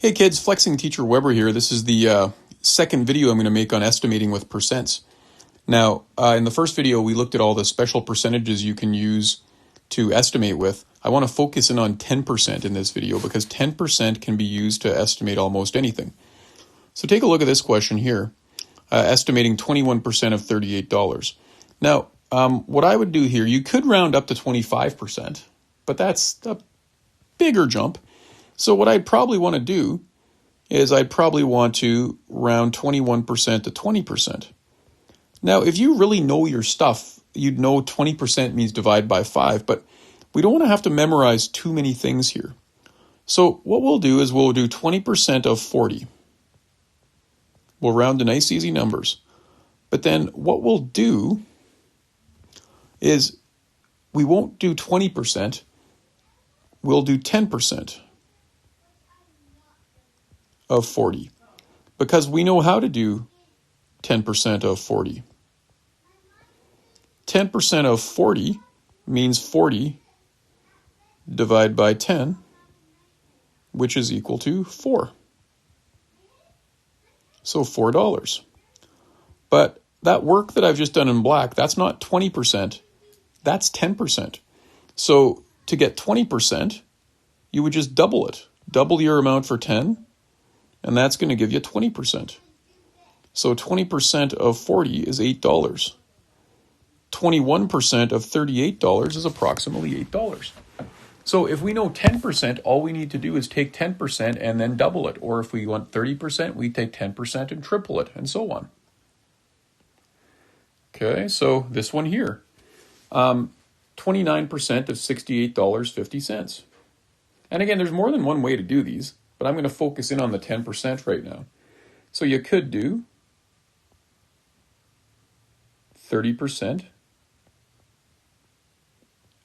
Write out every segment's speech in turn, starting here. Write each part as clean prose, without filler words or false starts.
Hey kids, Flexing Teacher Weber here. This is the second video I'm going to make on estimating with percents. Now, in the first video, we looked at all the special percentages you can use to estimate with. I want to focus in on 10% in this video because 10% can be used to estimate almost anything. So take a look at this question here, estimating 21% of $38. Now, what I would do here, you could round up to 25%, but that's a bigger jump. So what I'd probably want to do is I'd probably want to round 21% to 20%. Now, if you really know your stuff, you'd know 20% means divide by 5, but we don't want to have to memorize too many things here. So what we'll do is we'll do 20% of 40. We'll round to nice easy numbers. But then what we'll do is we won't do 20%, we'll do 10% of 40, because we know how to do 10% of 40. 10% of 40 means 40 divided by 10, which is equal to 4. So $4. But that work that I've just done in black, that's not 20%, that's 10%. So to get 20%, you would just double it. Double your amount for 10, and that's going to give you 20%. So 20% of 40 is $8. 21% of $38 is approximately $8. So if we know 10%, all we need to do is take 10% and then double it. Or if we want 30%, we take 10% and triple it, and so on. Okay, so this one here. 29% of $68.50. And again, there's more than one way to do these, but I'm going to focus in on the 10% right now. So you could do 30%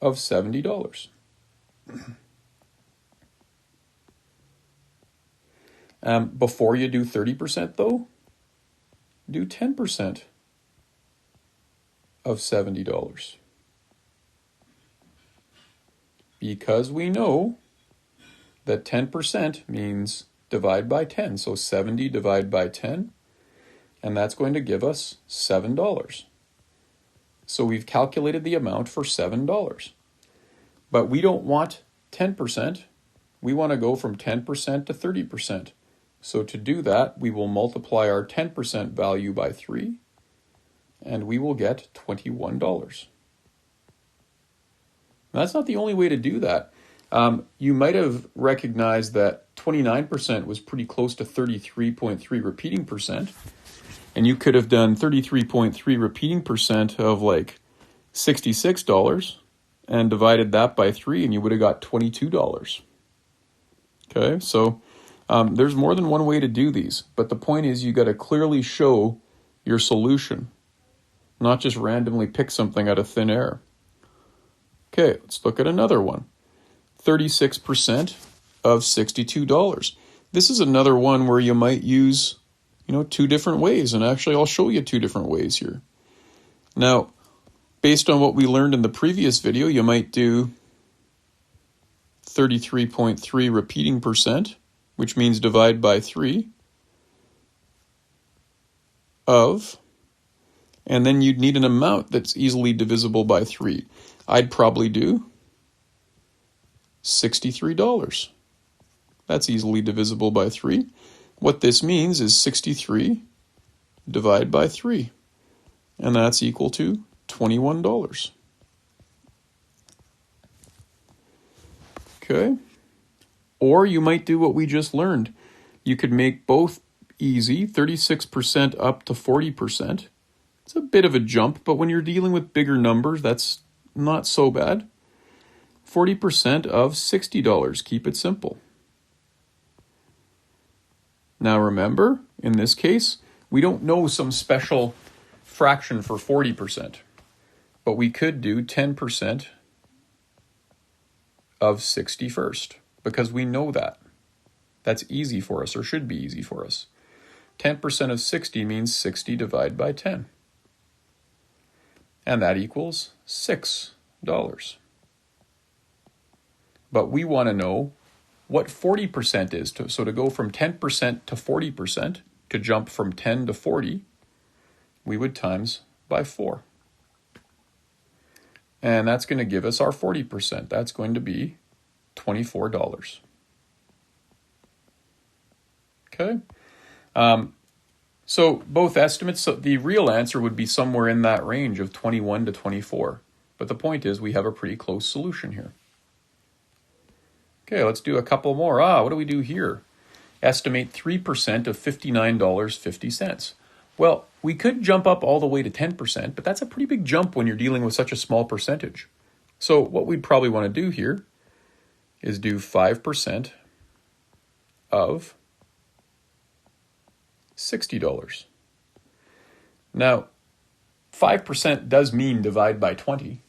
of $70. Before you do 30% though, do 10% of $70. Because we know that 10% means divide by 10. So 70 divided by 10, and that's going to give us $7. So we've calculated the amount for $7. But we don't want 10%. We want to go from 10% to 30%. So to do that, we will multiply our 10% value by 3, and we will get $21. That's not the only way to do that. You might have recognized that 29% was pretty close to 33.3 repeating percent. And you could have done 33.3 repeating percent of like $66 and divided that by 3, and you would have got $22. Okay, so there's more than one way to do these. But the point is you got to clearly show your solution, not just randomly pick something out of thin air. Okay, let's look at another one. 36% of $62. This is another one where you might use, two different ways. And actually, I'll show you two different ways here. Now, based on what we learned in the previous video, you might do 33.3 repeating percent, which means divide by 3 of, and then you'd need an amount that's easily divisible by 3. I'd probably do $63. That's easily divisible by 3. What this means is 63 divided by 3, and that's equal to $21. Okay. Or you might do what we just learned. You could make both easy, 36% up to 40%. It's a bit of a jump, but when you're dealing with bigger numbers, that's not so bad. 40% of $60. Keep it simple. Now remember, in this case, we don't know some special fraction for 40%, but we could do 10% of 61st, because we know that. That's easy for us, or should be easy for us. 10% of 60 means 60 divided by 10. And that equals $6. But we want to know what 40% is. So to go from 10% to 40%, to jump from 10 to 40, we would times by 4. And that's going to give us our 40%. That's going to be $24. Okay. So both estimates, so the real answer would be somewhere in that range of 21 to 24. But the point is we have a pretty close solution here. Okay, let's do a couple more. What do we do here? Estimate 3% of $59.50. Well, we could jump up all the way to 10%, but that's a pretty big jump when you're dealing with such a small percentage. So what we'd probably want to do here is do 5% of $60. Now, 5% does mean divide by 20,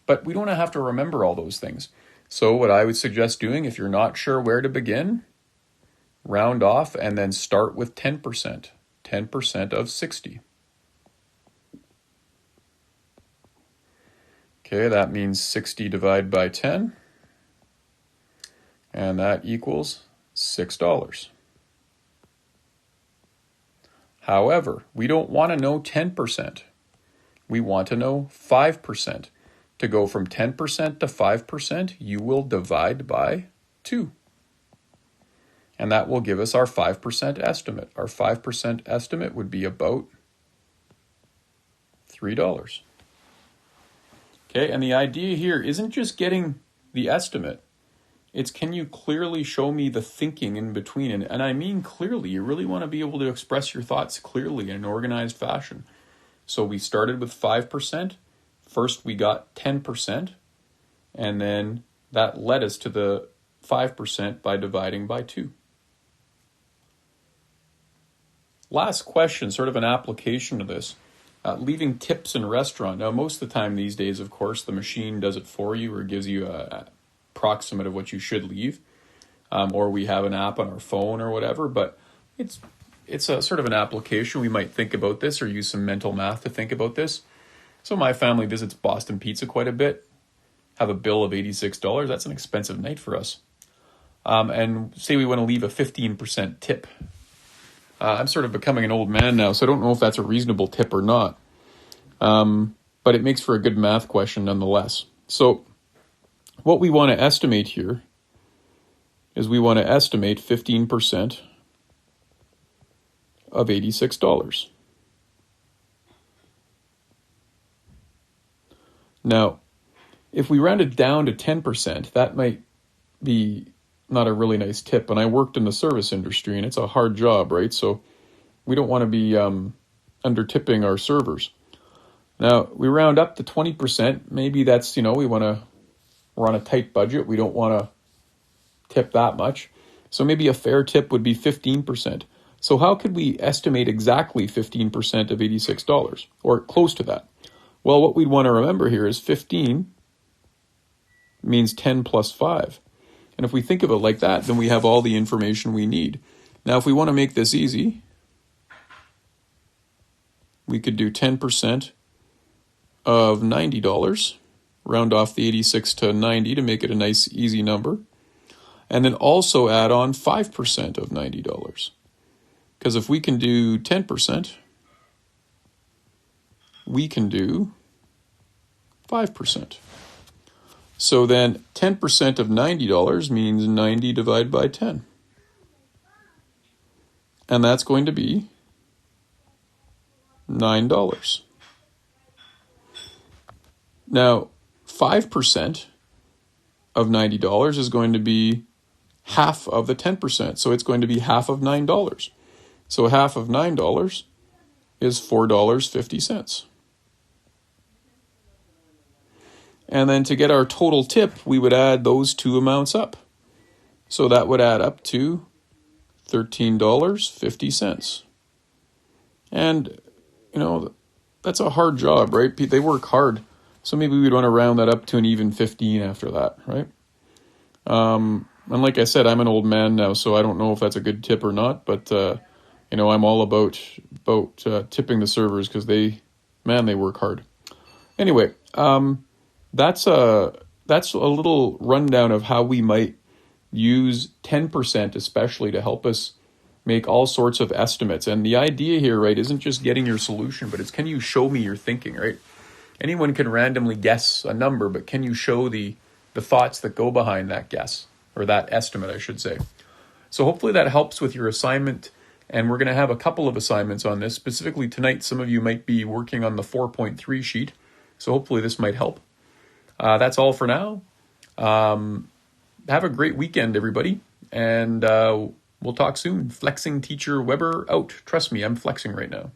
but we don't have to remember all those things. So what I would suggest doing, if you're not sure where to begin, round off and then start with 10%. 10% of 60. Okay, that means 60 divided by 10, and that equals $6. However, we don't want to know 10%. We want to know 5%. To go from 10% to 5%, you will divide by 2. And that will give us our 5% estimate. Our 5% estimate would be about $3. Okay, and the idea here isn't just getting the estimate. It's can you clearly show me the thinking in between? And I mean clearly. You really want to be able to express your thoughts clearly in an organized fashion. So we started with 5%. First we got 10%. And then that led us to the 5% by dividing by 2. Last question, sort of an application to this. Leaving tips in restaurant. Now, most of the time these days, of course, the machine does it for you or gives you a approximate of what you should leave. Or we have an app on our phone or whatever. But it's a sort of an application. We might think about this or use some mental math to think about this. So my family visits Boston Pizza quite a bit. Have a bill of $86. That's an expensive night for us. And say we want to leave a 15% tip. I'm sort of becoming an old man now, so I don't know if that's a reasonable tip or not. But it makes for a good math question nonetheless. So what we want to estimate here is we want to estimate 15% of $86. Now, if we round it down to 10%, that might be not a really nice tip. And I worked in the service industry, and it's a hard job, right? So we don't want to be under tipping our servers. Now, we round up to 20%. Maybe that's, we're on a tight budget. We don't want to tip that much. So maybe a fair tip would be 15%. So how could we estimate exactly 15% of $86 or close to that? Well, what we'd want to remember here is 15 means 10 plus 5. And if we think of it like that, then we have all the information we need. Now, if we want to make this easy, we could do 10% of $90, round off the 86 to 90 to make it a nice, easy number. And then also add on 5% of $90. Because if we can do 10%, we can do 5%. So then 10% of $90 means 90 divided by 10. And that's going to be $9. Now, 5% of $90 is going to be half of the 10%. So it's going to be half of $9. So half of $9 is $4.50. And then to get our total tip, we would add those two amounts up. So that would add up to $13.50. And, that's a hard job, right? They work hard. So maybe we'd want to round that up to an even 15 after that, right? And like I said, I'm an old man now, so I don't know if that's a good tip or not. But, I'm all about tipping the servers because they work hard. Anyway, that's a little rundown of how we might use 10% especially to help us make all sorts of estimates. And the idea here, right, isn't just getting your solution, but it's can you show me your thinking, right? Anyone can randomly guess a number, but can you show the thoughts that go behind that guess, or that estimate, I should say. So hopefully that helps with your assignment. And we're going to have a couple of assignments on this. Specifically tonight, some of you might be working on the 4.3 sheet. So hopefully this might help. That's all for now. Have a great weekend, everybody. And we'll talk soon. Flexing Teacher Weber out. Trust me, I'm flexing right now.